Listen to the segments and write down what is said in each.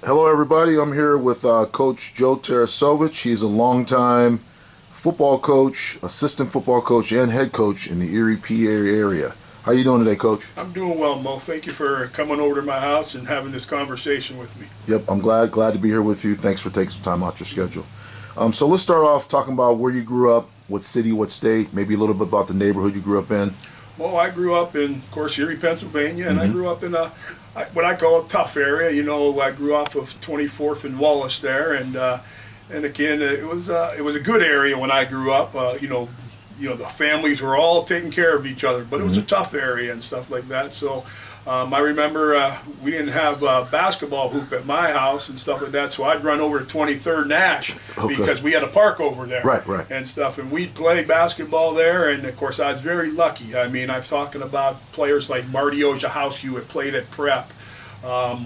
Hello, everybody. I'm here with Coach Joe Tarasovich. He's a longtime football coach, assistant football coach, and head coach in the Erie, PA area. How you doing today, Coach? I'm doing well, Mo. Thank you for coming over to my house and having this conversation with me. Yep, I'm glad to be here with you. Thanks for taking some time out your schedule. So let's start off talking about where you grew up, what city, what state, maybe a little bit about the neighborhood you grew up in. Well, I grew up in, of course, Erie, Pennsylvania, and I Mm-hmm. grew up in what I call a tough area. I grew off of 24th and Wallace there, and again, it was a good area when I grew up. The families were all taking care of each other, but it was a Mm-hmm. tough area and stuff like that. So I remember we didn't have basketball hoop at my house and stuff like that, so I'd run over to 23rd Nash Okay. because we had a park over there Right, right. and stuff, and we'd play basketball there. And of course, I was very lucky. I mean, I'm talking about players like Marty Ojahouse, who had played at Prep,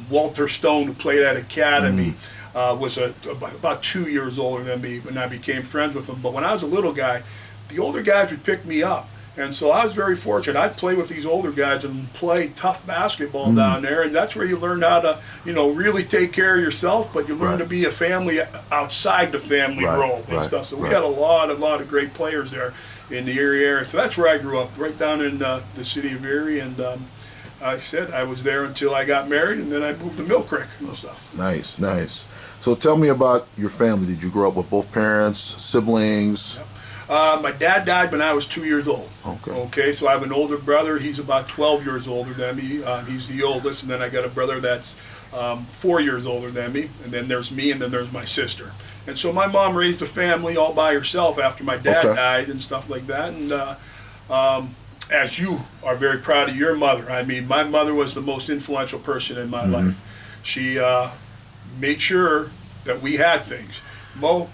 Walter Stone, who played at Academy. Was about 2 years older than me when I became friends with him. But when I was a little guy, the older guys would pick me up. And so I was very fortunate. I'd play with these older guys and play tough basketball down there. And that's where you learn how to, really take care of yourself, but you learn Right. to be a family outside the family Right, role and right, stuff. So we right. had a lot of great players there in the Erie area. So that's where I grew up, right down in the city of Erie. And I said I was there until I got married, and then I moved to Mill Creek and stuff. Nice, nice. So tell me about your family. Did you grow up with both parents, siblings? My dad died when I was 2 years old. Okay. Okay, so I have an older brother. He's about 12 years older than me. He's the oldest, and then I got a brother that's 4 years older than me. And then there's me, and then there's my sister. And so my mom raised a family all by herself after my dad Okay. died and stuff like that. And as you are very proud of your mother, I mean, my mother was the most influential person in my life. She made sure that we had things. Mo,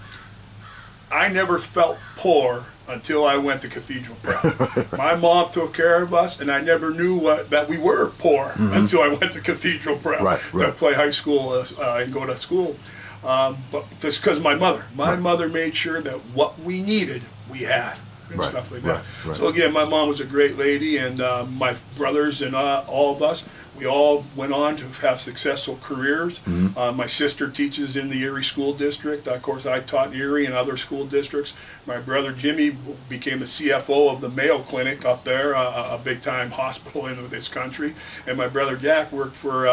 I never felt poor until I went to Cathedral Prep. My mom took care of us, and I never knew that we were poor until I went to Cathedral Prep Right, to right. play high school and go to school. But just because my mother, mother made sure that what we needed, we had. And Right, stuff like right, that. right. So again, my mom was a great lady, and my brothers and all of us, we all went on to have successful careers. My sister teaches in the Erie School District. Of course, I taught in Erie and other school districts. My brother Jimmy became the CFO of the Mayo Clinic up there, a big-time hospital in this country. And my brother Jack worked for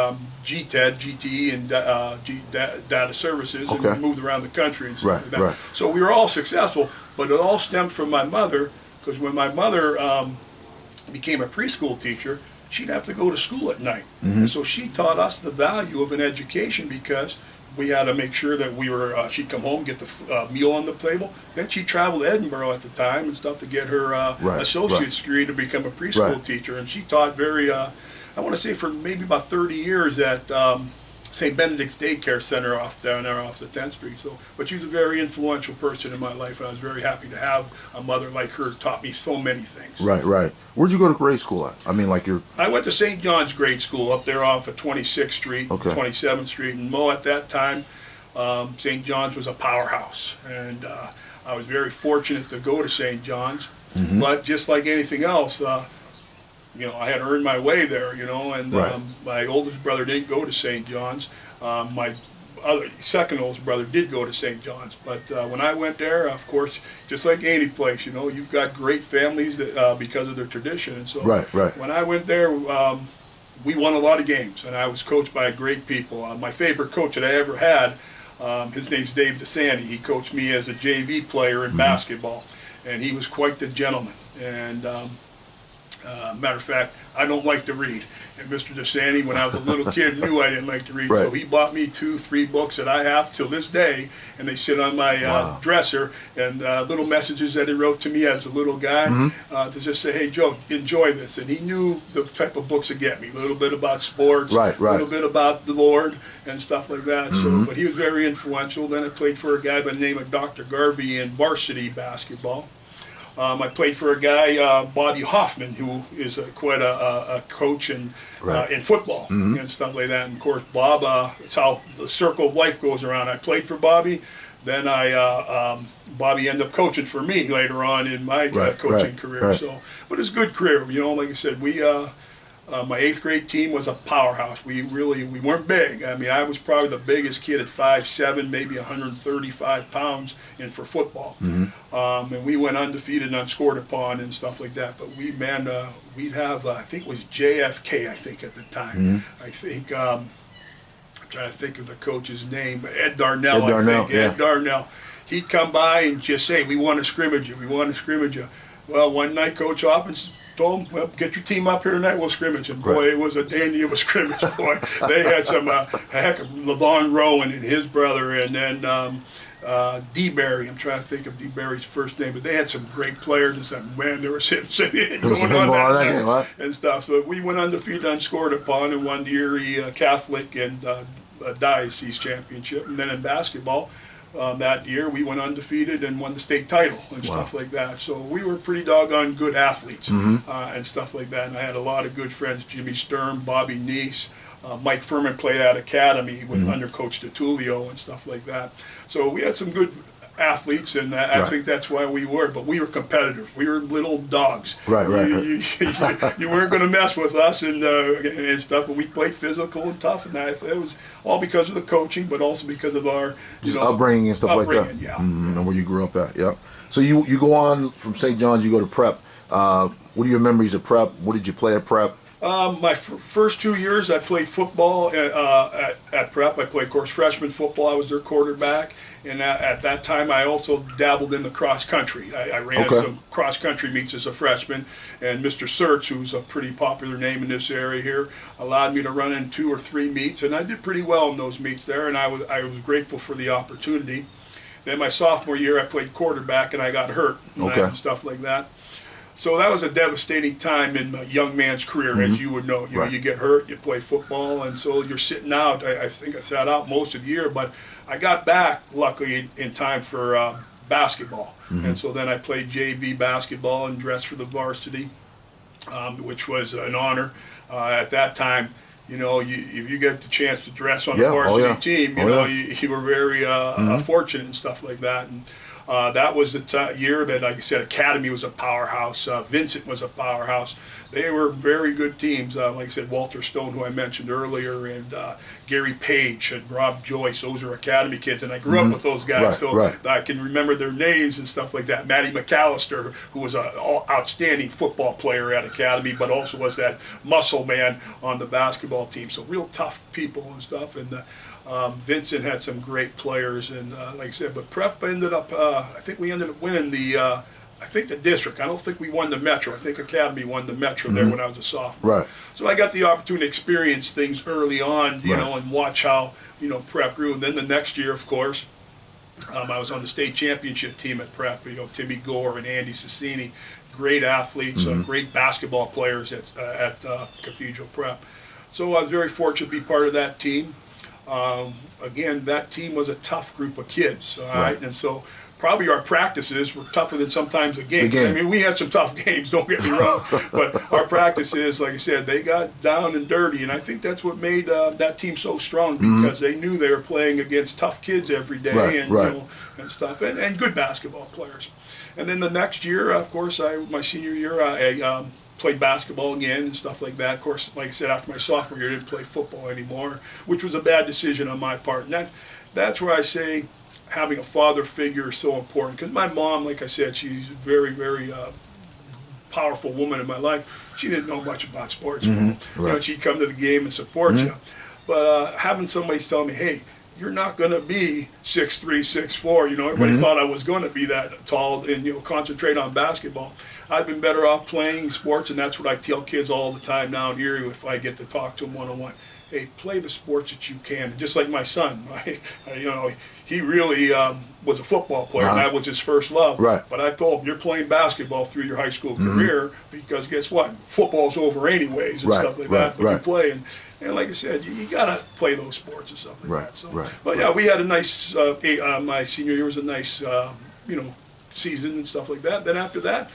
GTED, GTE, and Data Services, Okay. and moved around the country and stuff Right, like that. right. So we were all successful, but it all stemmed from my mother, because when my mother became a preschool teacher, she'd have to go to school at night. And so she taught us the value of an education, because we had to make sure that we were, she'd come home, get the meal on the table. Then she traveled to Edinburgh at the time and stuff to get her Right, associate's degree to become a preschool Right. teacher. And she taught I want to say for maybe about 30 years at St. Benedict's Daycare Center down there off the 10th Street. So, but she was a very influential person in my life, and I was very happy to have a mother like her. Taught me so many things. Right, right. Where'd you go to grade school at? I mean, like your. I went to St. John's Grade School up there off of 26th Street, Okay. 27th Street, and Mo, at that time, St. John's was a powerhouse, and I was very fortunate to go to St. John's. But just like anything else, I had earned my way there, and Right. my oldest brother didn't go to St. John's. My second oldest brother did go to St. John's. But when I went there, of course, just like any place, you've got great families that, because of their tradition. And so Right, right. when I went there, we won a lot of games, and I was coached by great people. My favorite coach that I ever had, his name's Dave DeSanti. He coached me as a JV player in basketball, and he was quite the gentleman. And matter of fact, I don't like to read. And Mr. DeSanti, when I was a little kid, knew I didn't like to read. Right. So he bought me 2, 3 books that I have till this day, and they sit on my Wow. dresser, and little messages that he wrote to me as a little guy to just say, hey, Joe, enjoy this. And he knew the type of books to get me, a little bit about sports, Right, right. a little bit about the Lord, and stuff like that. So, but he was very influential. Then I played for a guy by the name of Dr. Garvey in varsity basketball. I played for a guy, Bobby Hoffman, who is quite a coach in Right. in football and stuff like that. And of course, Bob, it's how the circle of life goes around. I played for Bobby. Then Bobby ended up coaching for me later on in my Right, coaching right, career. right. So, but it's a good career. Like I said, My 8th grade team was a powerhouse. We weren't big. I mean, I was probably the biggest kid at 5'7", maybe 135 pounds in for football. And we went undefeated and unscored upon and stuff like that. But we'd have, I think it was JFK, I think, at the time. I think, I'm trying to think of the coach's name, Ed Darnell, I think. Yeah. Ed Darnell. He'd come by and just say, we want to scrimmage you, we want to scrimmage you. Well, one night Coach Hoppins told him, well, get your team up here tonight, we'll scrimmage. And boy, it was a dandy of a scrimmage, boy. They had some, heck of Levon Rowan and his brother, and then D. Barry. I'm trying to think of D. Barry's first name, but they had some great players and stuff. Man, there was him going on that game, huh? And stuff. So we went undefeated, unscored upon, and won the Erie Catholic and Diocese Championship. And then in basketball, that year we went undefeated and won the state title and stuff like that. So we were pretty doggone good athletes and stuff like that. And I had a lot of good friends: Jimmy Sturm, Bobby Neese, Mike Furman played at Academy with under Coach DeTulio and stuff like that. So we had some good athletes, and I think that's why we were. But we were competitors. We were little dogs. Right. You weren't going to mess with us and stuff. But we played physical and tough, and it was all because of the coaching, but also because of our upbringing and stuff like that. Yeah. And where you grew up at. Yeah. So you go on from St. John's, you go to Prep. What are your memories of Prep? What did you play at Prep? My first 2 years, I played football at Prep. I played, of course, freshman football. I was their quarterback. And at that time, I also dabbled in the cross country. I ran some cross country meets as a freshman. And Mr. Sertz, who's a pretty popular name in this area here, allowed me to run in 2 or 3 meets. And I did pretty well in those meets there. And I was grateful for the opportunity. Then my sophomore year, I played quarterback, and I got hurt and stuff like that. So that was a devastating time in a young man's career, as you would know. You get hurt, you play football, and so you're sitting out. I think I sat out most of the year, but I got back, luckily, in time for basketball. And so then I played JV basketball and dressed for the varsity, which was an honor. At that time, if you get the chance to dress on the varsity team, you were very fortunate and stuff like that. And that was the year that, like I said, Academy was a powerhouse. Vincent was a powerhouse. They were very good teams. Like I said, Walter Stone, who I mentioned earlier, and Gary Page and Rob Joyce. Those are Academy kids, and I grew up with those guys, I can remember their names and stuff like that. Matty McAllister, who was an outstanding football player at Academy, but also was that muscle man on the basketball team. So real tough people and stuff. And Vincent had some great players, and like I said, but Prep ended up, I think we ended up winning the district. I don't think we won the Metro. I think Academy won the Metro there when I was a sophomore. Right. So I got the opportunity to experience things early on, you know, and watch how, Prep grew. And then the next year, of course, I was on the state championship team at Prep. Timmy Gore and Andy Cicini, great athletes, great basketball players at Cathedral Prep. So I was very fortunate to be part of that team. Again, that team was a tough group of kids, all right? And so probably our practices were tougher than sometimes the games. I mean, we had some tough games, don't get me wrong, but our practices, like I said, they got down and dirty, and I think that's what made that team so strong, because they knew they were playing against tough kids every day and stuff, and good basketball players. And then the next year, of course, my senior year, I played basketball again and stuff like that. Of course, like I said, after my sophomore year, I didn't play football anymore, which was a bad decision on my part. And that's where I say having a father figure is so important. Because my mom, like I said, she's a very, very powerful woman in my life. She didn't know much about sports. She'd come to the game and support you. But having somebody tell me, hey, you're not going to be 6'3", 6'4". Everybody thought I was going to be that tall and, concentrate on basketball. I've been better off playing sports, and that's what I tell kids all the time down here if I get to talk to them one-on-one. Hey, play the sports that you can. And just like my son, he really was a football player, and that was his first love. But I told him, you're playing basketball through your high school career, because guess what? Football's over anyways and stuff like that. But you play, and like I said, you got to play those sports and stuff like that. So, but yeah, we had a nice, my senior year was a nice, season and stuff like that. Then after that,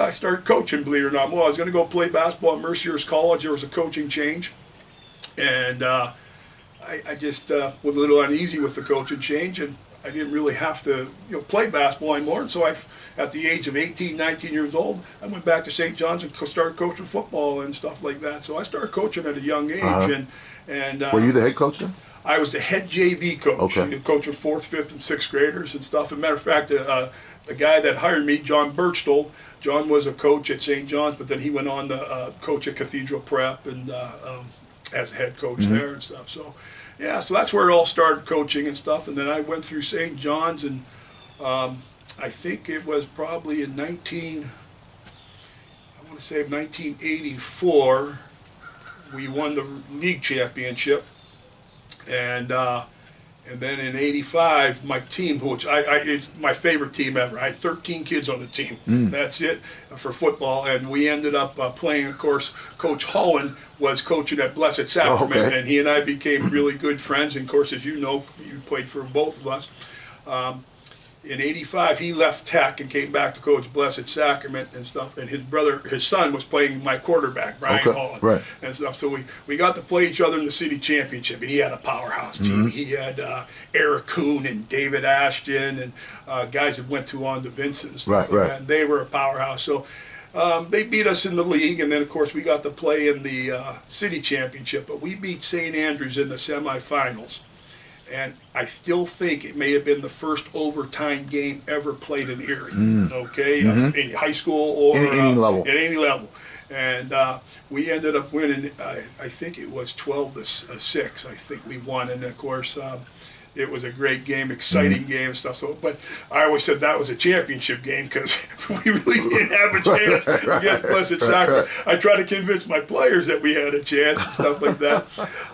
I started coaching, believe it or not. Well, I was going to go play basketball at Mercyhurst College. There was a coaching change. And I just was a little uneasy with the coaching change, and I didn't really have to play basketball anymore. And so at the age of 18, 19 years old, I went back to St. John's and started coaching football and stuff like that. So I started coaching at a young age. And were you the head coach then? I was the head JV coach. Okay. Coaching 4th, 5th, and 6th graders and stuff. As a matter of fact, the guy that hired me, John Birchtold, John was a coach at St. John's, but then he went on to coach at Cathedral Prep and as a head coach there and stuff. So, yeah, so that's where it all started, coaching and stuff. And then I went through St. John's, and I think it was probably in 1984, we won the league championship. And then in '85, my team, which it's my favorite team ever. I had 13 kids on the team. That's it for football. And we ended up playing, of course, Coach Holland was coaching at Blessed Sacrament, and he and I became really good friends. And of course, as you know, you played for both of us. In '85, he left Tech and came back to coach Blessed Sacrament and stuff. And his son was playing my quarterback, Brian Holland, and stuff. So we got to play each other in the city championship. And he had a powerhouse team. He had Eric Kuhn and David Ashton and guys that went on to Vincent and stuff like that. And they were a powerhouse. So they beat us in the league, and then of course we got to play in the city championship. But we beat St. Andrews in the semifinals. And I still think it may have been the first overtime game ever played in Erie. In high school or any level. At any level. And we ended up winning. I think it was 12-6. I think we won, and of course it was a great game, exciting game and stuff. So, but I always said that was a championship game because we really didn't have a chance against Blessed Sacrament. I tried to convince my players that we had a chance and stuff like that.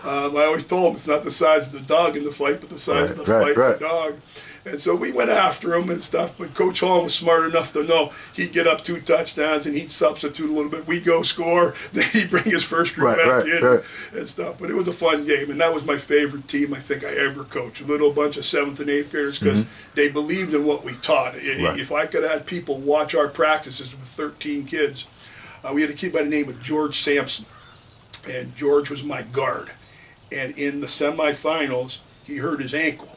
I always told them it's not the size of the dog in the fight, but the size of the fight of the dog. And so we went after him and stuff, but Coach Hall was smart enough to know he'd get up 2 touchdowns and he'd substitute a little bit. We'd go score, then he'd bring his first group back in and stuff. But it was a fun game, and that was my favorite team I think I ever coached. A little bunch of 7th and 8th graders because they believed in what we taught. If I could have people watch our practices with 13 kids, we had a kid by the name of George Sampson, and George was my guard. And in the semifinals, he hurt his ankle.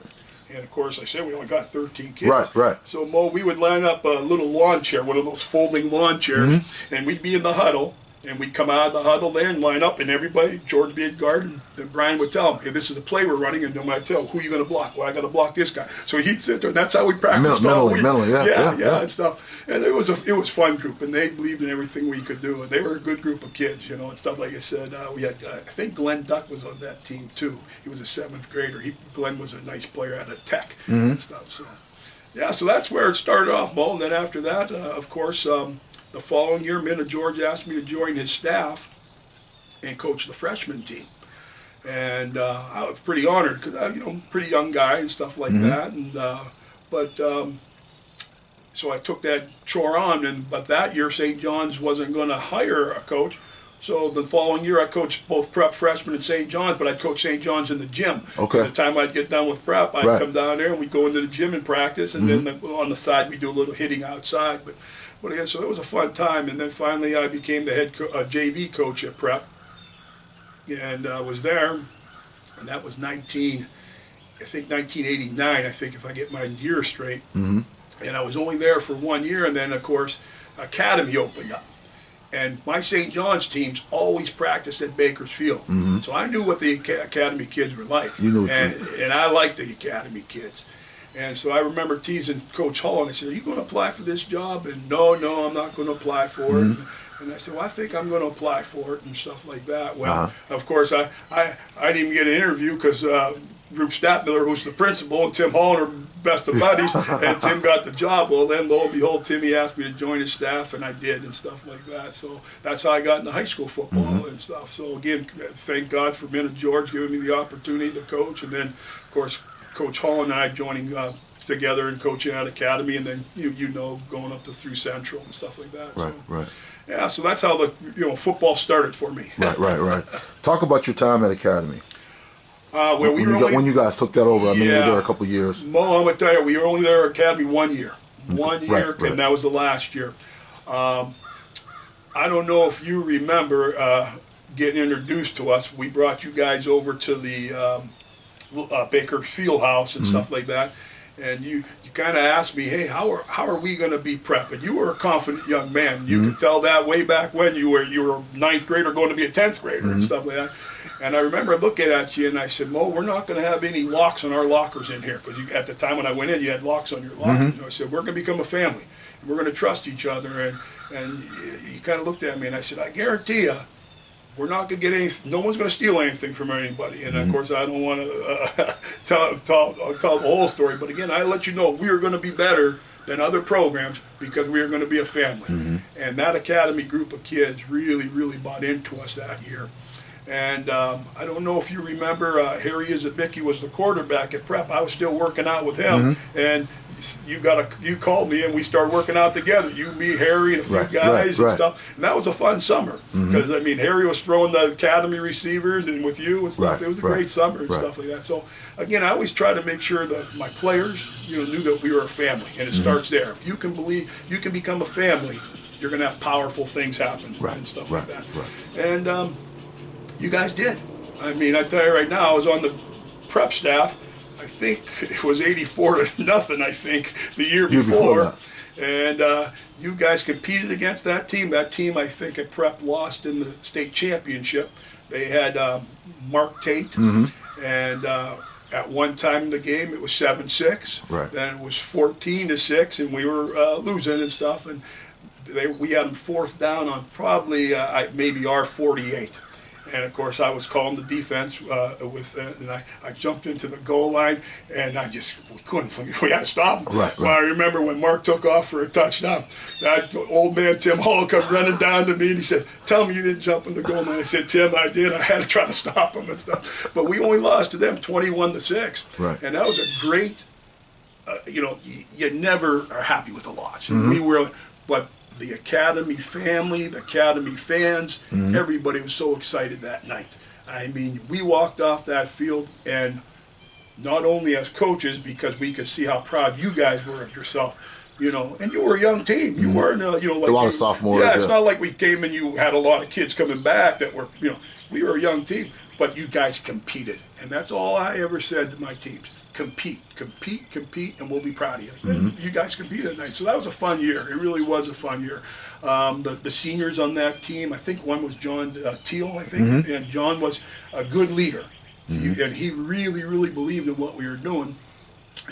And of course, I said we only got 13 kids. So Mo, we would line up a little lawn chair, one of those folding lawn chairs, and we'd be in the huddle, and we'd come out of the huddle there and line up, and everybody, George would be at guard, and then Brian would tell him, hey, this is the play we're running, and then I'd tell him, who are you going to block? Well, I got to block this guy. So he'd sit there, and that's how we practiced all week. Mentally, and stuff. And it was a fun group, and they believed in everything we could do, and they were a good group of kids, and stuff. Like I said, we had, I think Glenn Duck was on that team too. He was a 7th grader. Glenn was a nice player out of Tech and stuff. So, yeah, so that's where it started off, Mo. And then after that, of course, the following year, Minna George asked me to join his staff and coach the freshman team. And I was pretty honored because I'm a pretty young guy and stuff like that. And so I took that chore on. But that year, St. John's wasn't going to hire a coach. So the following year, I coached both prep freshmen and St. John's, but I'd coach St. John's in the gym. By the time I'd get done with prep, I'd come down there and we'd go into the gym and practice. And then on the side, we'd do a little hitting outside. But again, so it was a fun time. And then finally, I became the head JV coach at prep. And I was there, and that was 1989, I think, if I get my year straight. And I was only there for 1 year, and then, of course, Academy opened up. And my St. John's teams always practiced at Bakersfield. So I knew what the Academy kids were like. And I liked the Academy kids. And so I remember teasing Coach Hall, and I said, are you going to apply for this job? And no, I'm not going to apply for it. And I said, well, I think I'm going to apply for it and stuff like that. Well, of course, I didn't even get an interview because Rube Statmiller, who's the principal, and Tim Holland are best of buddies, and Tim got the job. Well, then, lo and behold, Timmy asked me to join his staff, and I did and stuff like that. So that's how I got into high school football and stuff. So, again, thank God for Minna George giving me the opportunity to coach. And then, of course, Coach Hall and I joining together and coaching at Academy, and then, going up to through Central and stuff like that. Yeah, so that's how the football started for me. Right. Talk about your time at Academy. When you guys took that over, you were there a couple of years. Mo, I'm going to tell you, we were only there at Academy 1 year. 1 year, and that was the last year. I don't know if you remember getting introduced to us. We brought you guys over to the Baker Field House and stuff like that. and you kind of asked me, hey, how are we going to be prep? And you were a confident young man. You could tell that way back when you were ninth grader going to be a 10th grader and stuff like that. And I remember looking at you and I said, Mo, we're not going to have any locks on our lockers in here, because at the time when I went in, you had locks on your lockers. And I said, we're going to become a family. We're going to trust each other. And you kind of looked at me and I said, I guarantee you, we're not going to get anything. No one's going to steal anything from anybody. And of course, I don't want to tell the whole story. But again, I let you know we are going to be better than other programs because we are going to be a family. And that academy group of kids really, really bought into us that year. And I don't know if you remember, Harry Izabicki was the quarterback at prep. I was still working out with him, and you called me and we started working out together. You, me, Harry, and a few guys and stuff. And that was a fun summer because I mean Harry was throwing the academy receivers and with you and stuff. It was a great summer and stuff like that. So again, I always try to make sure that my players, knew that we were a family, and it starts there. If you can believe you can become a family, you're going to have powerful things happen and stuff like that. And you guys did. I mean, I tell you right now, I was on the prep staff. I think it was 84-0, I think, the year before. And you guys competed against that team. That team, I think, at prep lost in the state championship. They had Mark Tate. And at one time in the game, it was 7-6. Then it was 14-6, and we were losing and stuff. And we had them fourth down on probably maybe our 48. And of course, I was calling the defense and I jumped into the goal line, and we couldn't. We had to stop him. Well, I remember when Mark took off for a touchdown, that old man Tim Hall come running down to me, and he said, "Tell me you didn't jump in the goal line." I said, "Tim, I did. I had to try to stop him and stuff." But we only lost to them 21-6, and that was a great. You never are happy with a loss. We were, but the academy family, the academy fans, everybody was so excited that night. I mean, we walked off that field, and not only as coaches, because we could see how proud you guys were of yourself, and you were a young team. You weren't, like a lot of sophomores. Yeah, it's not like we came and you had a lot of kids coming back that were, we were a young team, but you guys competed. And that's all I ever said to my teams. Compete, and we'll be proud of you. And you guys competed that night. So that was a fun year. It really was a fun year. The seniors on that team, I think one was John Teal, I think, and John was a good leader. And he really, really believed in what we were doing.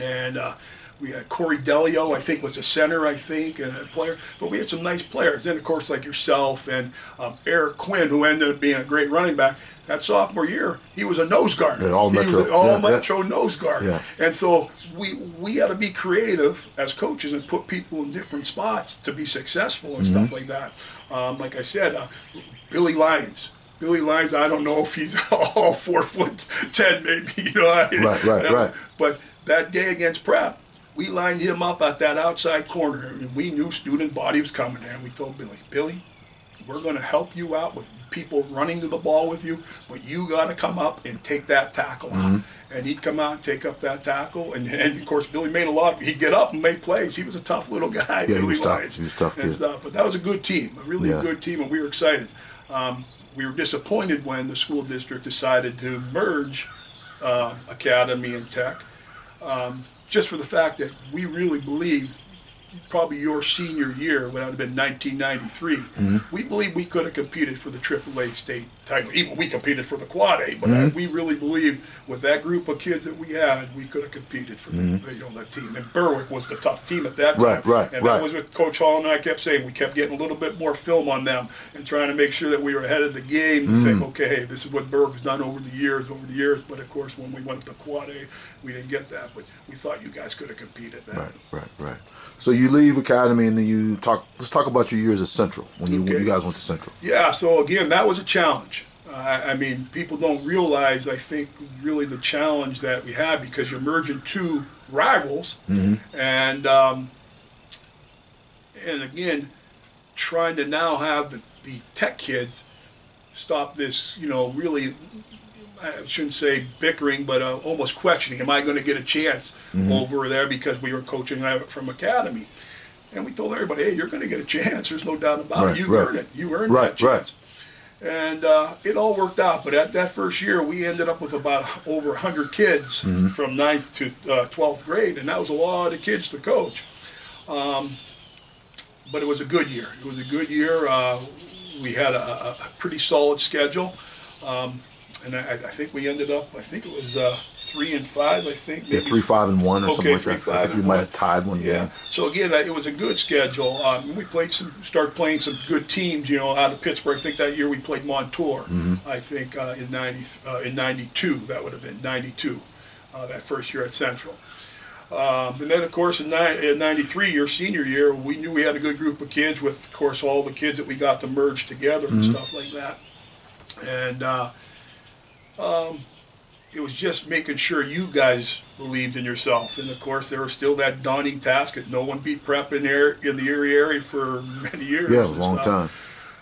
And we had Corey Delio, I think, was a center, I think, and a player. But we had some nice players. And, of course, like yourself and Eric Quinn, who ended up being a great running back. That sophomore year, he was a nose guard. Metro nose guard. And so we had to be creative as coaches and put people in different spots to be successful and stuff like that. Like I said, Billy Lyons. I don't know if he's all 4'10", maybe. But that day against prep, we lined him up at that outside corner, and we knew student body was coming there. And we told Billy, we're going to help you out with people running to the ball with you, but you got to come up and take that tackle out. And he'd come out and take up that tackle, and of course Billy made he'd get up and make plays. He was a tough little guy. Yeah, he was tough. He was a tough kid. But that was a good team, a good team, and we were excited. We were disappointed when the school district decided to merge Academy and Tech, just for the fact that we really believe probably your senior year, when that would have been 1993, we believe we could have competed for the AAA state title. Even we competed for the Quad A, but we really believe with that group of kids that we had, we could have competed for that team. And Berwick was the tough team at that time. That was what Coach Hall and I kept saying. We kept getting a little bit more film on them and trying to make sure that we were ahead of the game to think, okay, this is what Berwick's done over the years. But of course, when we went to the Quad A, we didn't get that. But we thought you guys could have competed then. Right. So you leave Academy, and then let's talk about your years at Central, when you guys went to Central. Yeah, so again, that was a challenge. I mean, people don't realize, I think, really the challenge that we had, because you're merging two rivals, and again, trying to now have the Tech kids stop this, really, I shouldn't say bickering, but almost questioning, am I going to get a chance over there, because we were coaching from Academy. And we told everybody, hey, you're going to get a chance. There's no doubt about it. You earned it. You earned that chance. And it all worked out. But at that first year, we ended up with about over 100 kids from 9th to 12th grade, and that was a lot of kids to coach. But it was a good year. It was a good year. We had a pretty solid schedule. And I think we ended up, I think it was 3-5, I think. Maybe. Yeah, 3-5-1 or something like that. 3-5 I think we might have tied one. Yeah. So again, it was a good schedule. We started playing some good teams, out of Pittsburgh. I think that year we played Montour. I think in '92, that would have been '92, that first year at Central. And then, of course, in '93, your senior year, we knew we had a good group of kids with, of course, all the kids that we got to merge together and stuff like that. And it was just making sure you guys believed in yourself. And, of course, there was still that daunting task that no one beat Prep in the Erie area for many years. Yeah, it was a long time.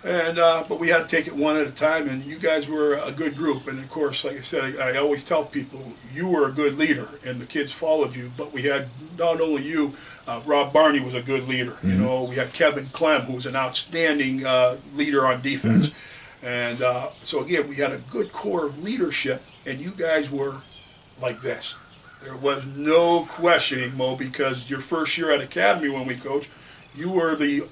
And but we had to take it one at a time, and you guys were a good group. And of course, like I said, I always tell people you were a good leader, and the kids followed you. But we had not only you, Rob Barney was a good leader. We had Kevin Clem, who was an outstanding leader on defense. And so again, we had a good core of leadership, and you guys were like this. There was no questioning, Mo, because your first year at Academy when we coached, you were the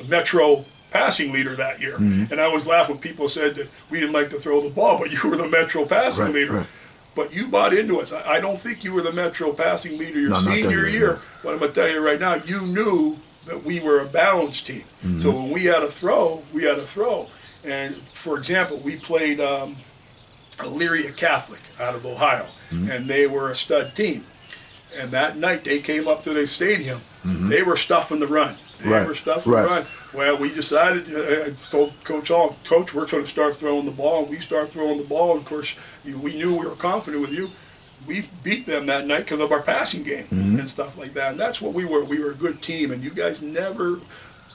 Metro passing leader that year. And I always laugh when people said that we didn't like to throw the ball, but you were the Metro passing leader. Right. But you bought into us. I don't think you were the Metro passing leader your senior year, but I'm going to tell you right now, you knew that we were a balanced team. So when we had a throw, we had a throw. And for example, we played Elyria Catholic out of Ohio, and they were a stud team. And that night they came up to the stadium. They were stuffing the run. They were stuffing the run. Well, we decided, I told Coach Hall, Coach, we're going to start throwing the ball. And we start throwing the ball. And of course, we knew we were confident with you. We beat them that night because of our passing game and stuff like that. And that's what we were. We were a good team. And you guys never,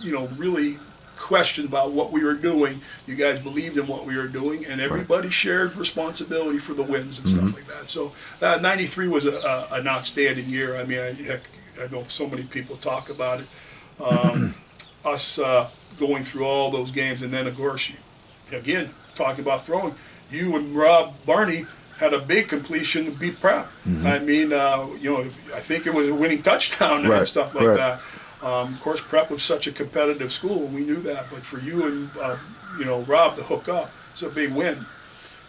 really questioned about what we were doing. You guys believed in what we were doing, and everybody shared responsibility for the wins and stuff like that. So '93 was an outstanding year. I mean, I know so many people talk about it. Us going through all those games, and then of course, again, talking about throwing, you and Rob Barney had a big completion to beat Prep. I mean, I think it was a winning touchdown and stuff like that. Of course, Prep was such a competitive school, and we knew that. But for you and Rob to hook up, it's a big win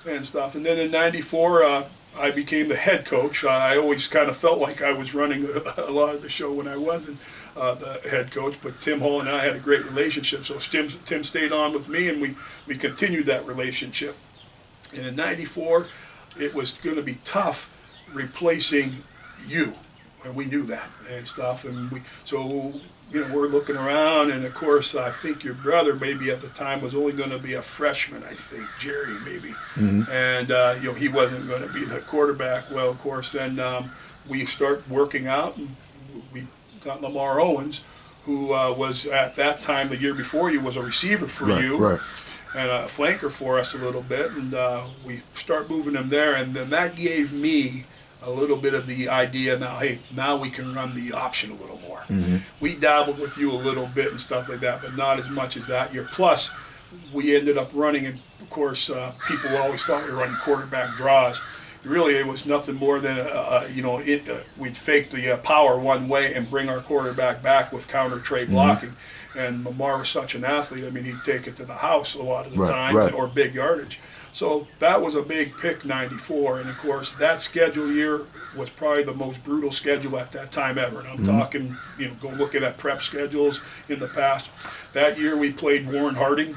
and stuff. And then in '94, I became the head coach. I always kind of felt like I was running a lot of the show when I wasn't the head coach. But Tim Hall and I had a great relationship, so Tim stayed on with me, and we continued that relationship. And in '94, it was going to be tough replacing you. And we knew that and stuff, and we're looking around, and of course I think your brother maybe at the time was only going to be a freshman, I think, Jerry maybe, and he wasn't going to be the quarterback. Well, of course, then we start working out, and we got Lamar Owens, who was at that time the year before you was a receiver for you, and a flanker for us a little bit, and we start moving him there, and then that gave me a little bit of the idea now we can run the option a little more. We dabbled with you a little bit and stuff like that, but not as much as that year. Plus, we ended up running, and of course, people always thought we were running quarterback draws. Really, it was nothing more than we'd fake the power one way and bring our quarterback back with counter tray blocking. And Lamar was such an athlete. I mean, he'd take it to the house a lot of the time, or big yardage. So that was a big pick, '94, and of course that schedule year was probably the most brutal schedule at that time ever. And I'm talking, go looking at Prep schedules in the past. That year we played Warren Harding,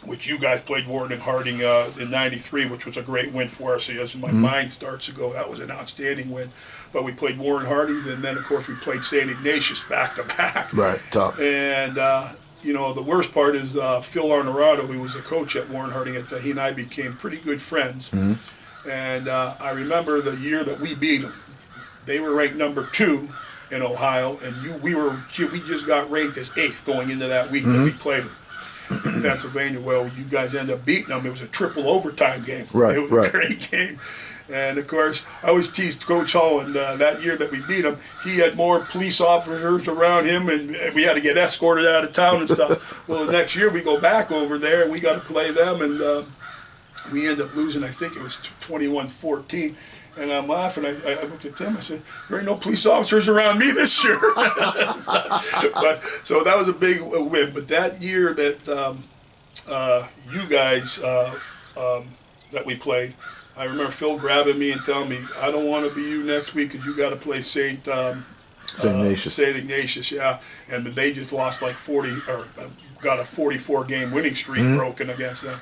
which you guys played Warren and Harding in '93, which was a great win for us. As my mind starts to go, that was an outstanding win. But we played Warren Harding, and then of course we played St. Ignatius back to back. Right, tough. And the worst part is Phil Arnorado, who was a coach at Warren Harding, he and I became pretty good friends. And I remember the year that we beat them. They were ranked number 2 in Ohio, and we just got ranked as 8th going into that week that we played them in Pennsylvania. Well, you guys ended up beating them. It was a triple overtime game. It was a great game. And of course, I always teased Coach Holland that year that we beat him. He had more police officers around him, and we had to get escorted out of town and stuff. Well, the next year we go back over there, and we got to play them, and we end up losing. I think it was 21-14. And I'm laughing. I looked at Tim. I said, "There ain't no police officers around me this year." But so that was a big win. But that year that you guys that we played, I remember Phil grabbing me and telling me, "I don't want to be you next week because you got to play St. Ignatius. St. Ignatius, yeah." And they just lost like 40 or got a 44 game winning streak broken against them.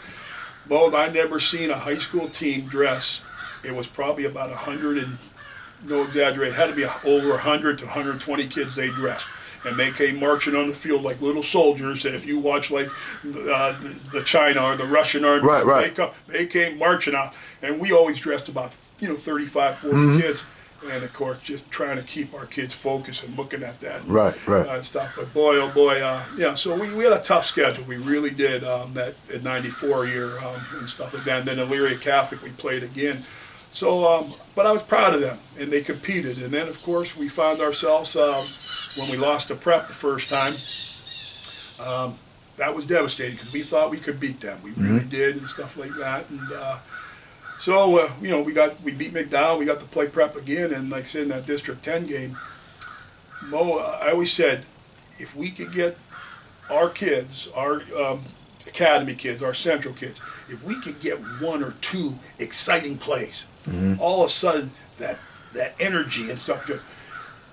Well, I never seen a high school team dress. It was probably about 100 and, no exaggerate, it had to be over 100 to 120 kids they dressed. And they came marching on the field like little soldiers. If you watch like the China or the Russian army, right. They came marching out. And we always dressed about 35, 40 kids. And of course, just trying to keep our kids focused and looking at that. Right. And stuff. But boy, oh boy, so we had a tough schedule. We really did that at 94 year and stuff like that. And then Elyria Catholic, we played again. So, but I was proud of them, and they competed. And then, of course, we found ourselves, when we lost to Prep the first time, that was devastating because we thought we could beat them. We really did and stuff like that. And so, we beat McDowell. We got to play Prep again. And like I said, in that District 10 game, Mo, I always said, if we could get our kids, our academy kids, our central kids, if we could get one or two exciting plays, all of a sudden that energy and stuff.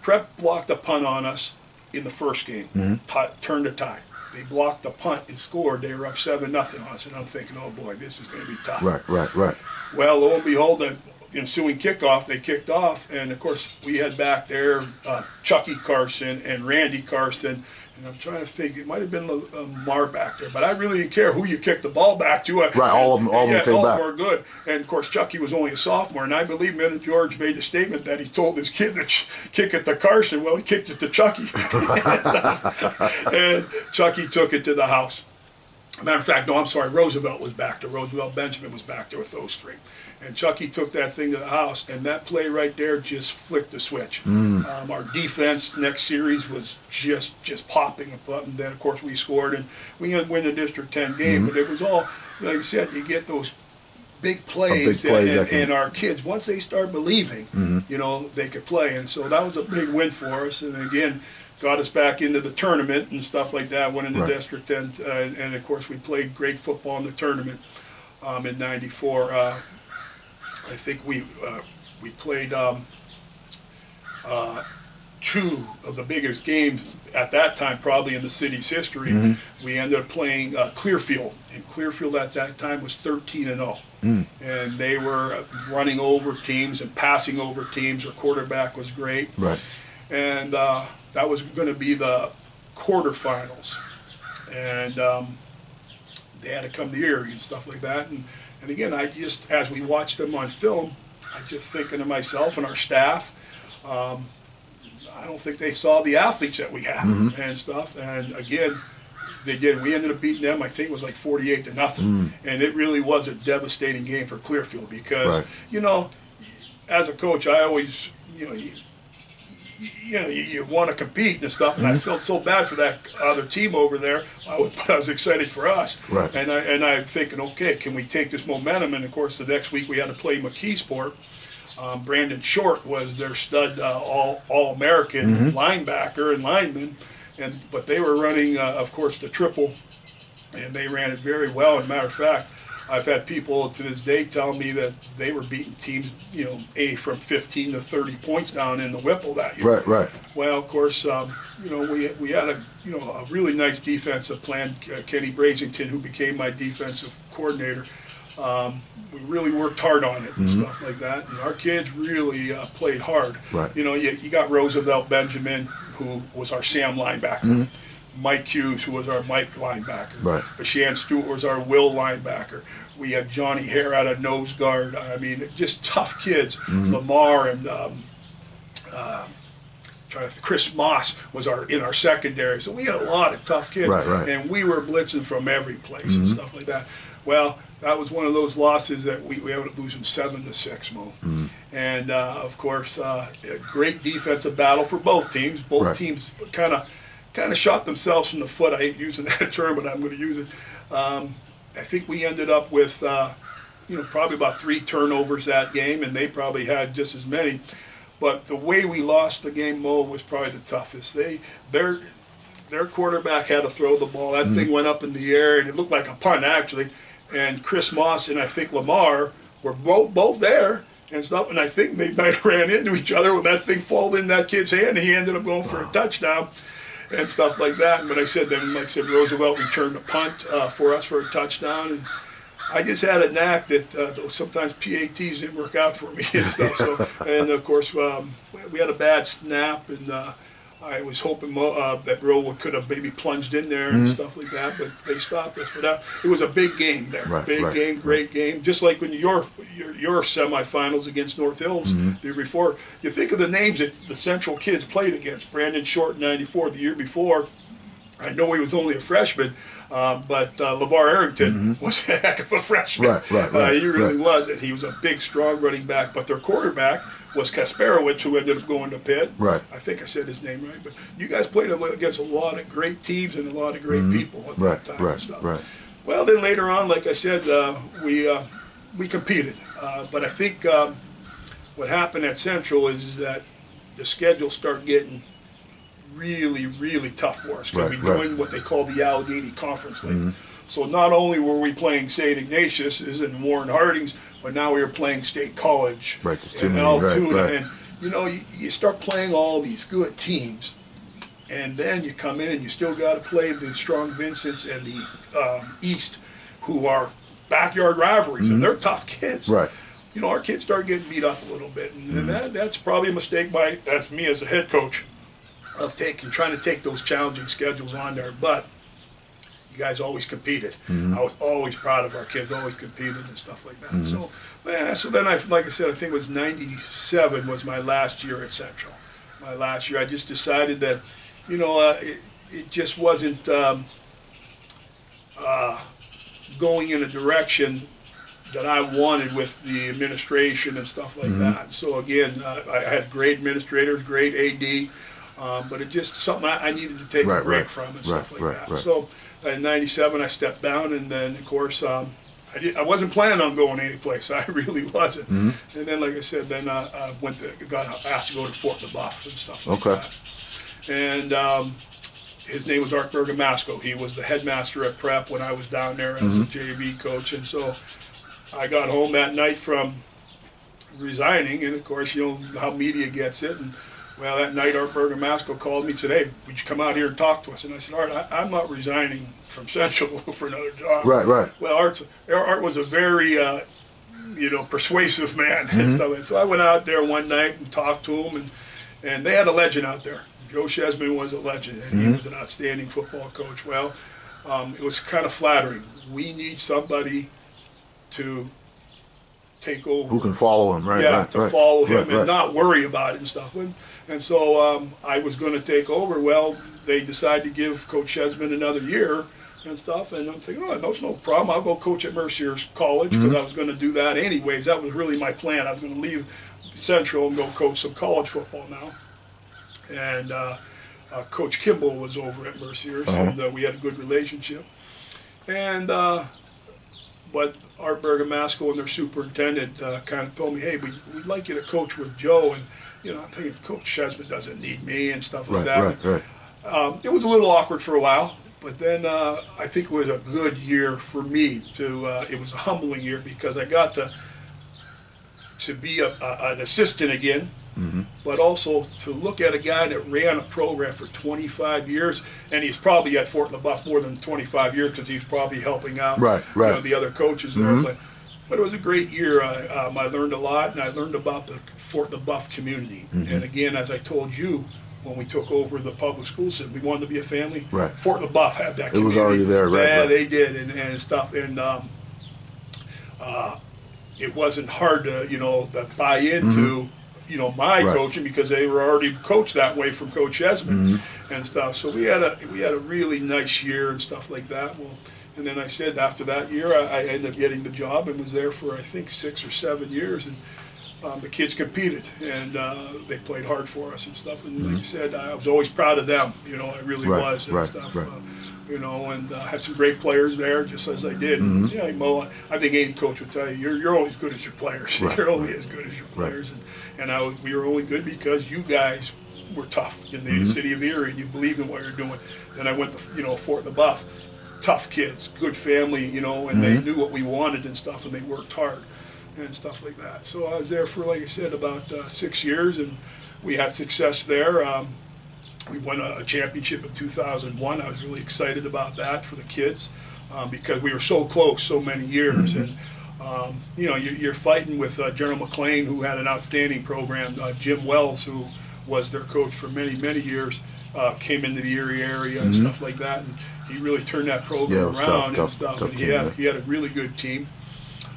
Prep blocked a punt on us in the first game, turned a tie. They blocked the punt and scored. They were up 7-0 on us, and I'm thinking, oh boy, this is going to be tough. Right. Well, lo and behold, the ensuing kickoff, they kicked off, and of course we had back there Chucky Carson and Randy Carson. And I'm trying to think, it might have been Lamar back there, but I really didn't care who you kicked the ball back to. All of them take all back. All were good. And of course, Chucky was only a sophomore, and I believe Minute George made a statement that he told his kid to kick it to Carson. Well, he kicked it to Chucky. And Chucky took it to the house. Matter of fact, no, I'm sorry, Roosevelt was back there. Roosevelt Benjamin was back there with those three. And Chucky took that thing to the house, and that play right there just flicked the switch. Our defense next series was just popping up, and then, of course, we scored, and we didn't win the District 10 game, but it was all, like I said, you get those big plays, and our kids, once they start believing, they could play. And so that was a big win for us, and again, got us back into the tournament and stuff like that, winning the District 10, and of course we played great football in the tournament in '94. I think we played two of the biggest games at that time, probably in the city's history. We ended up playing Clearfield, and Clearfield at that time was 13-0. And they were running over teams and passing over teams. Their quarterback was great. And that was going to be the quarterfinals. And they had to come to Erie and stuff like that. And again, I just, as we watched them on film, I just thinking to myself and our staff, I don't think they saw the athletes that we have and stuff. And again, they did. We ended up beating them, I think it was like 48-0. And it really was a devastating game for Clearfield because, as a coach, I always, you want to compete and stuff, and I felt so bad for that other team over there. I was excited for us, and I'm thinking, okay, can we take this momentum? And of course, the next week we had to play McKeesport. Brandon Short was their stud All-American linebacker and lineman, but they were running, of course, the triple, and they ran it very well. As a matter of fact, I've had people to this day tell me that they were beating teams, from 15 to 30 points down in the Whipple that year. Well, of course, we had a really nice defensive plan. Kenny Brasington, who became my defensive coordinator, we really worked hard on it and stuff like that. And our kids really played hard. You got Roosevelt Benjamin, who was our Sam linebacker. Mike Hughes, who was our Mike linebacker. Bashan Stewart was our Will linebacker. We had Johnny Hare out of nose guard. I mean, just tough kids. Lamar and Chris Moss was in our secondary. So we had a lot of tough kids. And we were blitzing from every place and stuff like that. Well, that was one of those losses that we ended up losing 7-6, Mo. And of course, a great defensive battle for both teams. Both Right. teams kind of shot themselves in the foot. I hate using that term, but I'm going to use it. I think we ended up with probably about 3 turnovers that game, and they probably had just as many. But the way we lost the game, Mo, was probably the toughest. Their quarterback had to throw the ball. That thing went up in the air, and it looked like a punt, actually. And Chris Moss and I think Lamar were both there and stuff, and I think they might have ran into each other when that thing fell in that kid's hand, and he ended up going for a touchdown and stuff like that. And when I said then, like I said, Roosevelt returned a punt for us for a touchdown, and I just had a knack that sometimes PATs didn't work out for me and stuff. So, and of course, we had a bad snap, and I was hoping that Roe could have maybe plunged in there and stuff like that, but they stopped us. But it was a big game there, game, great game. Just like when your semifinals against North Hills the year before, you think of the names that the Central kids played against. Brandon Short in '94, the year before. I know he was only a freshman, but LeVar Arrington was a heck of a freshman. He really was, and he was a big, strong running back. But their quarterback was Kasparowicz, who ended up going to Pitt. I think I said his name right. But you guys played against a lot of great teams and a lot of great people at that time and stuff. Well, then later on, like I said, we competed. But I think what happened at Central is that the schedule started getting really, really tough for us because we're doing what they call the Allegheny Conference League. So not only were we playing St. Ignatius and Warren Harding's, but now we were playing State College and Altoona. And you start playing all these good teams, and then you come in and you still got to play the Strong Vincents and the East, who are backyard rivalries, and they're tough kids. Our kids start getting beat up a little bit, and that's probably a mistake that's me as a head coach of trying to take those challenging schedules on there. But you guys always competed. I was always proud of our kids, always competed and stuff like that. So then like I said, I think it was '97 was my last year at Central. My last year, I just decided that, it just wasn't going in a direction that I wanted with the administration and stuff like that. So again, I had great administrators, great AD. But it just something I needed to take a break from and stuff like that. So in '97 I stepped down, and then of course I wasn't planning on going anyplace. I really wasn't. And then, like I said, then I got asked to go to Fort LaBeouf and stuff like that. And his name was Art Bergamasco. He was the headmaster at Prep when I was down there as a JV coach. And so I got home that night from resigning, and of course, how media gets it. And well, that night Art Bergamasco called me and said, "Hey, would you come out here and talk to us?" And I said, "Art, I'm not resigning from Central for another job." Well, Art was a very, persuasive man and stuff. So I went out there one night and talked to him, and they had a legend out there. Joe Chesman was a legend, and he was an outstanding football coach. Well, it was kind of flattering. We need somebody to take over. Who can follow him, follow him and not worry about it and stuff. And so I was going to take over. Well, they decided to give Coach Chesman another year and stuff. And I'm thinking, that's no problem. I'll go coach at Mercier's College because I was going to do that anyways. That was really my plan. I was going to leave Central and go coach some college football now. And Coach Kimball was over at Mercier's, and we had a good relationship. And but Art Bergamasco and their superintendent kind of told me, "Hey, we'd like you to coach with Joe." And I'm thinking, Coach Chesman doesn't need me and stuff like that. It was a little awkward for a while, but then I think it was a good year for me. It was a humbling year because I got to be an assistant again, but also to look at a guy that ran a program for 25 years, and he's probably at Fort LaBeouf more than 25 years because he's probably helping out the other coaches there. But it was a great year. I learned a lot, and I learned about the Fort LaBeouf community. And again, as I told you, when we took over the public school system, we wanted to be a family. Fort LaBeouf had that community. It was already there, Yeah, they did, and stuff. And it wasn't hard to, buy into, my coaching because they were already coached that way from Coach Chesman and stuff. So we had a really nice year and stuff like that. Well, And then I said after that year, I ended up getting the job and was there for, I think, 6 or 7 years. And the kids competed, and they played hard for us and stuff. And like I said, I was always proud of them. You know, I really was and stuff. You know, and had some great players there, just as I did. And, yeah, Mo, I think any coach would tell you, you're only as good as your players. You're only as good as your players. And we were only good because you guys were tough in the city of Erie, and you believed in what you're doing. Then I went to, you know, Fort LaBeouf. Tough kids, good family, you know, and they knew what we wanted and stuff, and they worked hard and stuff like that. So I was there for, like I said, about 6 years, and we had success there. We won a championship in 2001. I was really excited about that for the kids because we were so close so many years. And, you know, you're fighting with General McLean, who had an outstanding program. Jim Wells, who was their coach for many, many years, came into the Erie area and stuff like that. And he really turned that program around and stuff. And he had a really good team.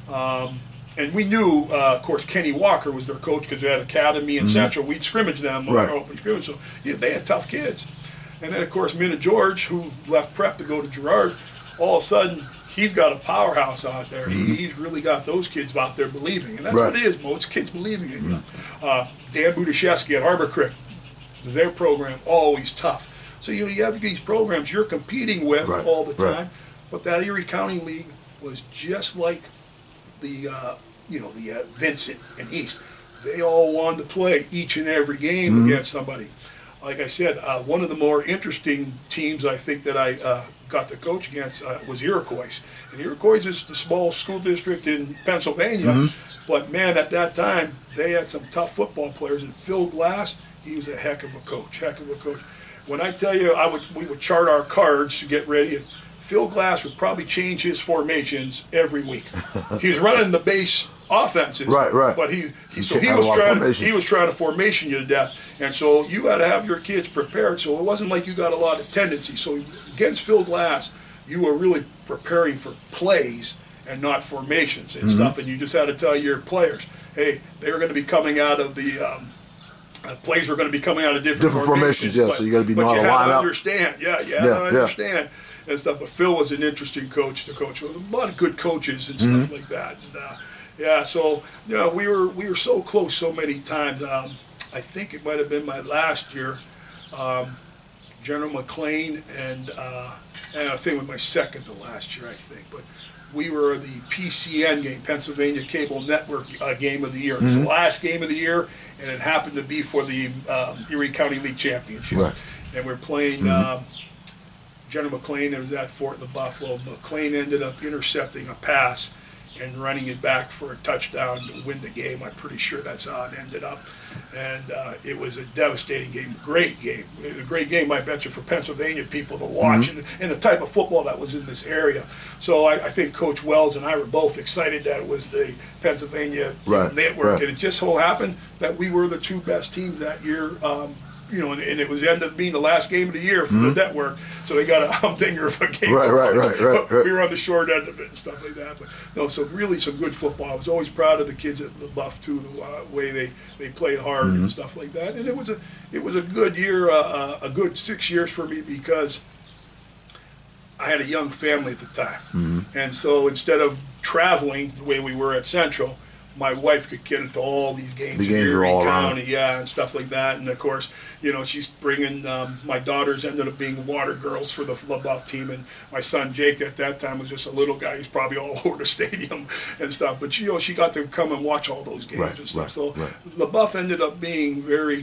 And we knew, of course, Kenny Walker was their coach because they had Academy and Central. We'd scrimmage them on our open scrimmage. So yeah, they had tough kids. And then, of course, Minna George, who left prep to go to Girard, all of a sudden, he's got a powerhouse out there. He's really got those kids out there believing. And that's what it is, Mo. It's kids believing in you. Dan Budashevsky at Harbor Creek, their program, always tough. So you have these programs you're competing with all the time. But that Erie County League was just like the Vincent and East. They all wanted to play each and every game against somebody. Like I said, one of the more interesting teams I think that I got to coach against was Iroquois. And Iroquois is the small school district in Pennsylvania, but man, at that time, they had some tough football players. And Phil Glass, he was a heck of a coach, When I tell you, we would chart our cards to get ready, and Phil Glass would probably change his formations every week. He was running the base offenses, but he was trying to formation you to death, and so you had to have your kids prepared. So it wasn't like you got a lot of tendency. So against Phil Glass, you were really preparing for plays and not formations and stuff. And you just had to tell your players, hey, they were going to be coming out of the plays were going to be coming out of different formations. Yeah, so you got to be knowing how to line up. Understand, you had to understand and stuff. But Phil was an interesting coach to coach with. A lot of good coaches and stuff like that. And, so we were so close so many times. I think it might have been my last year. General McLean and I think it was my second to last year, I think. But we were the PCN game, Pennsylvania Cable Network game of the year. It was the last game of the year, and it happened to be for the Erie County League Championship. And we're playing General McLean. It was at Fort LaBeouf. McLean ended up intercepting a pass and running it back for a touchdown to win the game. I'm pretty sure that's how it ended up. And it was a devastating game, great game. It was a great game, I bet you, for Pennsylvania people to watch and the type of football that was in this area. So I think Coach Wells and I were both excited that it was the Pennsylvania Network. And it just so happened that we were the two best teams that year. And it was ended up being the last game of the year for the network, so they got a humdinger of a game. Right. We were on the short end of it and stuff like that. But no, so really some good football. I was always proud of the kids at LaBeouf too, the way they played hard and stuff like that. And it was a good year, a good 6 years for me because I had a young family at the time, and so instead of traveling the way we were at Central, my wife could get into all these games. The games are all county, and stuff like that. And of course, she's bringing. My daughters ended up being water girls for the LaBeouf team, and my son Jake at that time was just a little guy. He's probably all over the stadium and stuff. But she got to come and watch all those games and stuff. So LaBeouf ended up being very,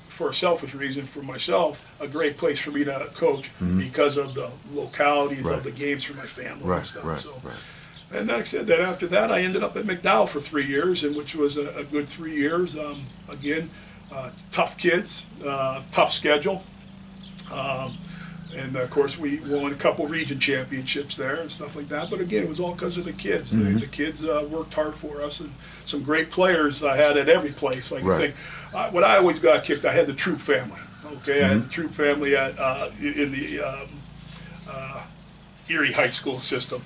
for a selfish reason for myself, a great place for me to coach because of the localities of the games for my family and stuff. And like I said, that after that, I ended up at McDowell for 3 years, and which was a good 3 years. Again, tough kids, tough schedule. And of course, we won a couple region championships there and stuff like that. But again, it was all because of the kids. The kids worked hard for us, and some great players I had at every place. Like I think, what I always got kicked, I had the Troop family. Okay, I had the Troop family at in the Erie High School system.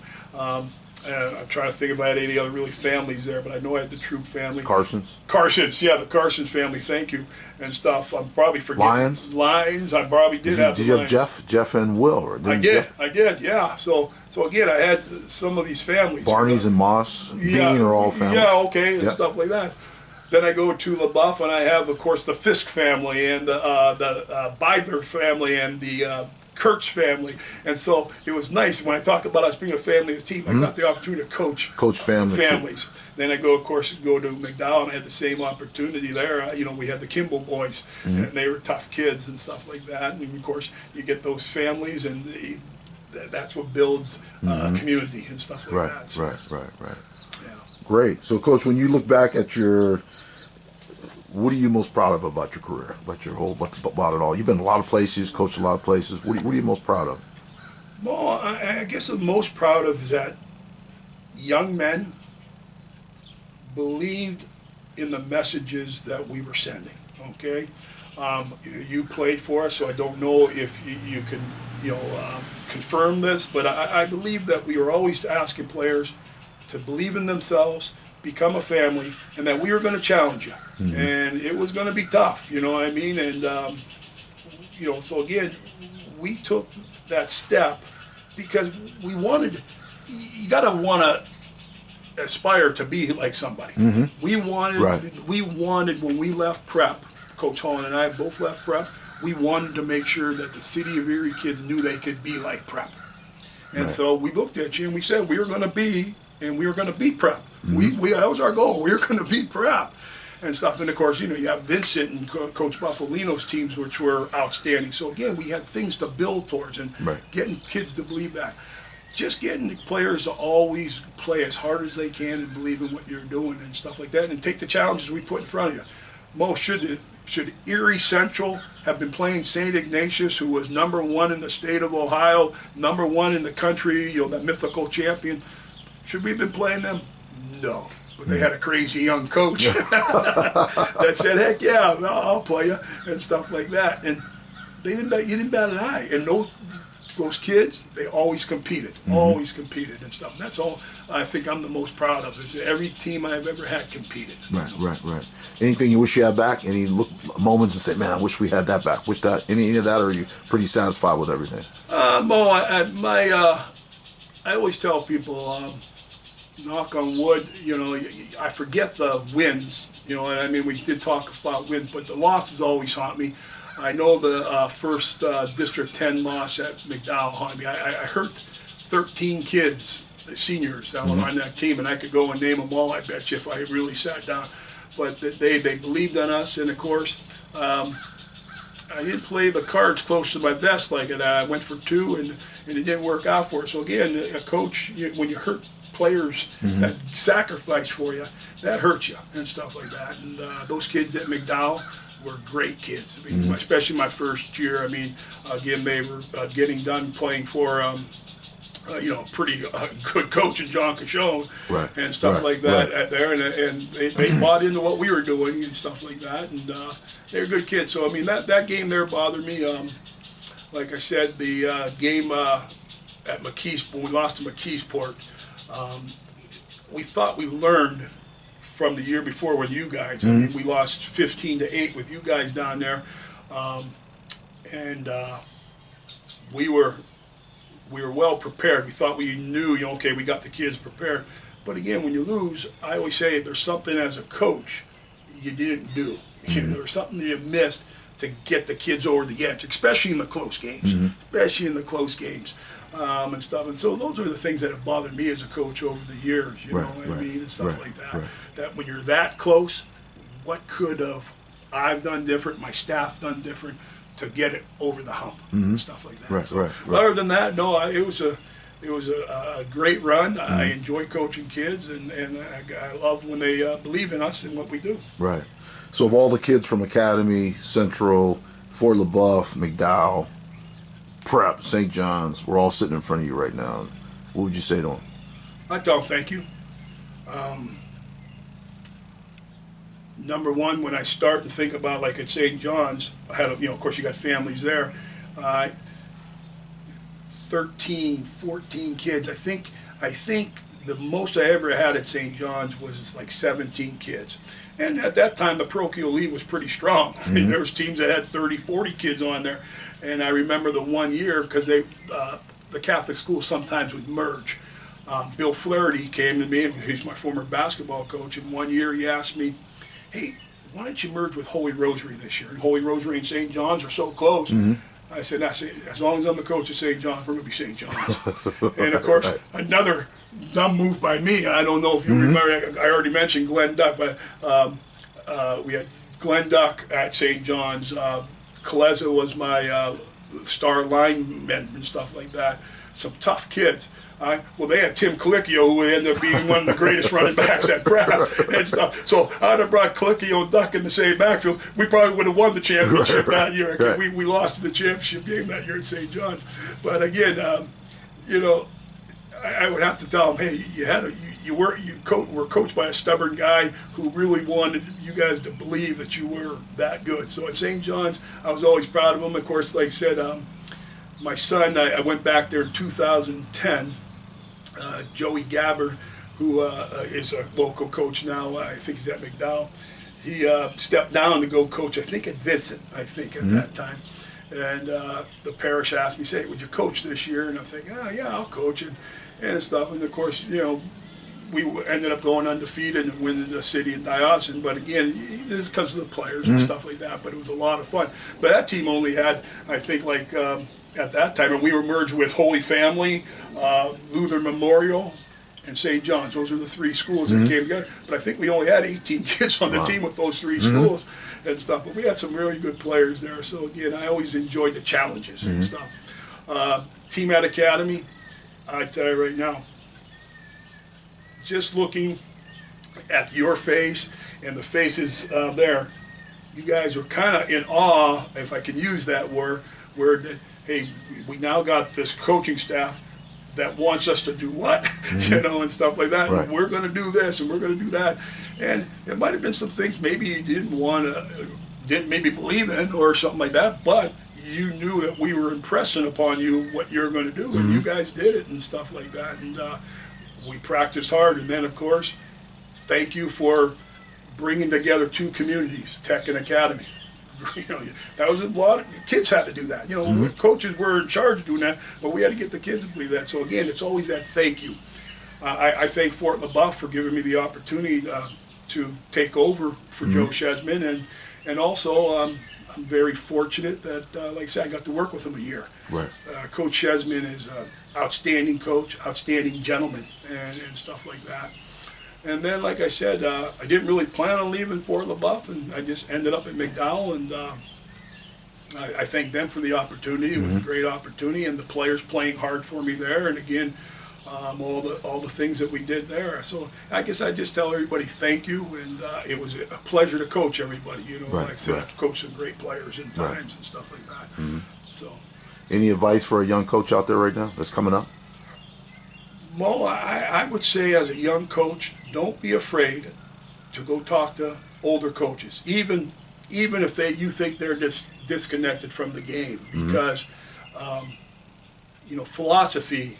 I'm trying to think if I had any other really families there, but I know I had the Troop family. Carsons. Carsons, yeah, the Carsons family. Thank you and stuff. I'm probably forgetting Lions. I probably did have. Did you have Jeff and Will? Or I did. Yeah. So again, I had some of these families. Barney's and Moss, Bean are all families. Yeah, okay, and stuff like that. Then I go to LaBeouf, and I have, of course, the Fisk family and the Beidler family and the Kurtz family. And so it was nice when I talk about us being a family as a team. I got the opportunity to coach families. Then I go, of course, to McDowell, and I had the same opportunity there. We had the Kimball boys, and they were tough kids and stuff like that. And of course, you get those families, and that's what builds community and stuff like that. So, right. Yeah. Great. So, Coach, when you look back at what are you most proud of about your career, about it all? You've been a lot of places, coached a lot of places. What are you most proud of? Well, I guess I'm most proud of is that young men believed in the messages that we were sending. Okay, you played for us, so I don't know if you can confirm this, but I believe that we were always asking players to believe in themselves, become a family, and that we were going to challenge you. And it was going to be tough, you know what I mean? And, so again, we took that step because we wanted, you got to want to aspire to be like somebody. We wanted, when we left prep, Coach Holland and I both left prep, we wanted to make sure that the City of Erie kids knew they could be like prep. And so we looked at you and we said we were going to be, and we were going to beat prep. That was our goal. We were going to beat prep and stuff. And of course, you have Vincent and Coach Buffalino's teams, which were outstanding. So again, we had things to build towards, and getting kids to believe that. Just getting the players to always play as hard as they can and believe in what you're doing and stuff like that, and take the challenges we put in front of you. Mo, should Erie Central have been playing St. Ignatius, who was #1 in the state of Ohio, #1 in the country, that mythical champion? Should we have been playing them? No. But they had a crazy young coach that said, heck yeah, I'll play you, and stuff like that. And you didn't bat an eye. And those kids, they always competed and stuff. And that's all I think I'm the most proud of, is every team I've ever had competed. Right. Anything you wish you had back? Any moments and say, man, I wish we had that back? Wish that any of that, or are you pretty satisfied with everything? Mo, I always tell people, knock on wood, I forget the wins, and I mean, we did talk about wins, but the losses always haunt me. I know the first District 10 loss at McDowell haunted me. I hurt 13 kids, seniors, that were on that team, and I could go and name them all, I bet you, if I really sat down. But they believed in us, and of course, I didn't play the cards close to my vest like that. I went for 2, and it didn't work out for us. So again, a coach, when you hurt players that sacrifice for you, that hurts you and stuff like that. And those kids at McDowell were great kids. I mean, especially my first year. I mean, again, they were getting done playing for pretty good coach in John Cashone and stuff like that there, and they bought into what we were doing and stuff like that, and they were good kids. So I mean, that game there bothered me. Like I said, the game at McKeesport, when we lost to McKeesport, we thought we learned from the year before with you guys. I mean, we lost 15-8 with you guys down there, and we were well prepared. We thought we knew, okay, we got the kids prepared. But again, when you lose, I always say there's something as a coach you didn't do. There was something that you missed to get the kids over the edge, especially in the close games, and stuff. And so those are the things that have bothered me as a coach over the years, you know what I mean, and stuff like that. That when you're that close, what could have I've done different, my staff done different to get it over the hump and stuff like that. Other than that, no, it was a great run. I enjoy coaching kids, and I love when they believe in us and what we do. Right. So of all the kids from Academy, Central, Fort LaBeouf, McDowell, Prep, St. John's, we're all sitting in front of you right now. What would you say to them? I tell them thank you. Number one, when I start and think about, like at St. John's, I had, of course you got families there, 13, 14 kids. I think the most I ever had at St. John's was like 17 kids. And at that time, the parochial league was pretty strong. I mean, there was teams that had 30, 40 kids on there. And I remember the one year, because the Catholic schools sometimes would merge. Bill Flaherty came to me, and he's my former basketball coach, and one year he asked me, hey, why don't you merge with Holy Rosary this year? And Holy Rosary and St. John's are so close. I said, as long as I'm the coach of St. John's, we're going to be St. John's. And of course, another dumb move by me. I don't know if you remember, I already mentioned Glenn Duck, but we had Glenn Duck at St. John's. Kaleza was my star lineman and stuff like that. Some tough kids. Well, they had Tim Colicchio, who ended up being one of the greatest running backs at Prep and stuff. So I'd have brought Colicchio and Duck in the same backfield. We probably would have won the championship that year. Right. We lost the championship game that year at St. John's. But again, you know, I would have to tell them, hey, you were coached by a stubborn guy who really wanted you guys to believe that you were that good. So at St. John's, I was always proud of him. Of course, like I said, my son, I went back there in 2010. Joey Gabbard, who is a local coach now, I think he's at McDowell. He stepped down to go coach, I think, at Vincent, at that time. And the parish asked me, say, would you coach this year? And I'm thinking, oh, yeah, I'll coach and stuff. And of course, you know, we ended up going undefeated and winning the city and diocesan. But again, this is because of the players and stuff like that. But it was a lot of fun. But that team only had, I think, like at that time, and we were merged with Holy Family, Lutheran Memorial, and St. John's. Those are the three schools that came together. But I think we only had 18 kids on the team with those three schools and stuff. But we had some really good players there. So again, I always enjoyed the challenges and stuff. Team at Academy, I tell you right now, just looking at your face and the faces there, you guys are kind of in awe, if I can use that word, hey, we now got this coaching staff that wants us to do what, you know, and stuff like that. Right. And we're going to do this and we're going to do that. And there might have been some things maybe you didn't maybe believe in or something like that, but you knew that we were impressing upon you what you're going to do, and you guys did it and stuff like that. And we practiced hard. And then, of course, thank you for bringing together two communities, Tech and Academy. You know, that was a lot of kids had to do that. You know, coaches were in charge of doing that, but we had to get the kids to believe that. So again, it's always that thank you. I thank Fort LaBeouf for giving me the opportunity to take over for Joe Chesman, and also I'm very fortunate that, like I said, I got to work with him a year. Right. Coach Chesman is an outstanding coach, outstanding gentleman, and stuff like that. And then, like I said, I didn't really plan on leaving Fort LaBeouf, and I just ended up at McDowell, and I thank them for the opportunity. It was a great opportunity, and the players playing hard for me there, and again, all the things that we did there. So I guess I just tell everybody thank you, and it was a pleasure to coach everybody. You know, like I said, I've coached some great players in times and stuff like that. So, any advice for a young coach out there right now that's coming up? Mo, I would say as a young coach, don't be afraid to go talk to older coaches, even if you think they're just disconnected from the game, because you know, philosophy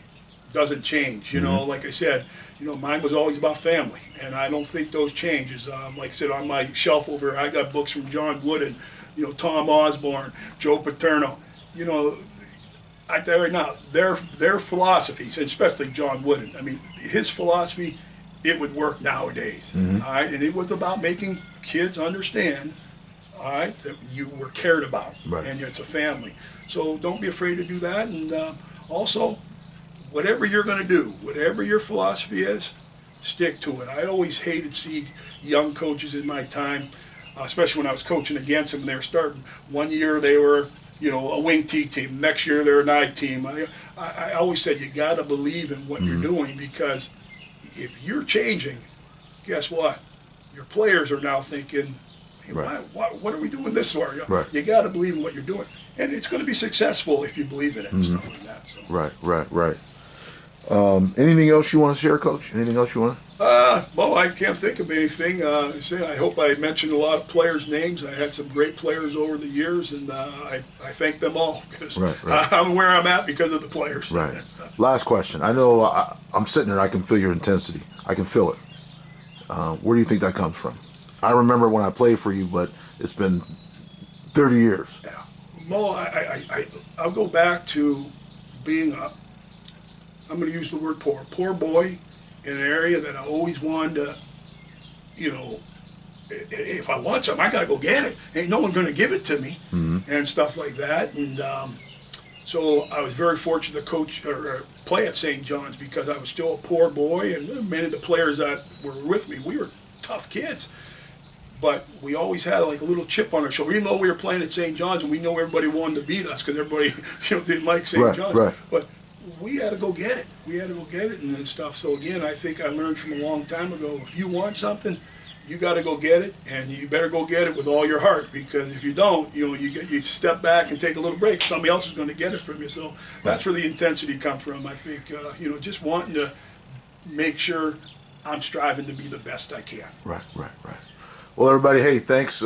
doesn't change. You know, like I said, you know, mine was always about family, and I don't think those changes. Like I said, on my shelf over here, I got books from John Wooden, you know, Tom Osborne, Joe Paterno. You know, I tell you right now, their philosophies, and especially John Wooden. I mean, his philosophy, it would work nowadays. All right, and it was about making kids understand, all right, that you were cared about, and it's a family. So don't be afraid to do that, and also, whatever you're going to do, whatever your philosophy is, stick to it. I always hated seeing young coaches in my time, especially when I was coaching against them when they were starting. One year they were, you know, a wing T team. Next year they're an I team. I always said you got to believe in what you're doing, because if you're changing, guess what? Your players are now thinking, hey, what are we doing this for? You got to believe in what you're doing. And it's going to be successful if you believe in it and stuff like that. So. Right. Anything else you want to share, Coach? Anything else you want? Well, I can't think of anything. I hope I mentioned a lot of players' names. I had some great players over the years, and I thank them all because Right. I'm where I'm at because of the players. Right. Last question. I know I'm sitting there. I can feel your intensity. I can feel it. Where do you think that comes from? I remember when I played for you, but it's been 30 years. Yeah. Mo, I'll go back to being I'm going to use the word poor boy in an area that I always wanted to, if I want something, I got to go get it. Ain't no one going to give it to me, and stuff like that. And so I was very fortunate to coach or play at St. John's because I was still a poor boy, and many of the players that were with me, we were tough kids. But we always had like a little chip on our shoulder, even though we were playing at St. John's, and we know everybody wanted to beat us because everybody didn't like St. John's. Right. But we had to go get it. We had to go get it and stuff. So again, I think I learned from a long time ago, if you want something, you got to go get it, and you better go get it with all your heart, because if you don't, you step back and take a little break, somebody else is going to get it from you. So that's where the intensity comes from. I think just wanting to make sure I'm striving to be the best I can. Right. Well, everybody, hey, thanks.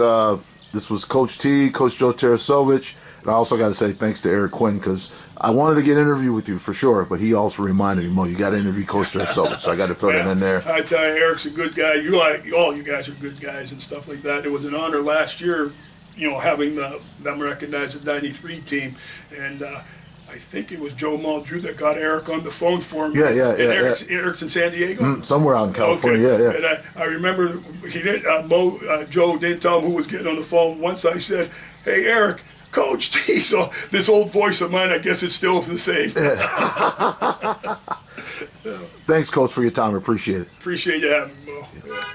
This was Coach T, Coach Joe Tarasovich. And I also got to say thanks to Eric Quinn, because I wanted to get an interview with you for sure, but he also reminded me, Mo, you got to interview Coach Tarasovich, so I got to throw it in there. I tell you, Eric's a good guy. All you guys are good guys and stuff like that. It was an honor last year, having them recognized the 93 team. And I think it was Joe Muldrew that got Eric on the phone for him. Yeah. Eric's in San Diego? Somewhere out in California, yeah. And I remember he did. Joe didn't tell him who was getting on the phone. Once I said, "Hey, Eric, Coach T." So this old voice of mine, I guess it's still the same. Thanks, Coach, for your time. Appreciate it. Appreciate you having me, Mo. Yeah.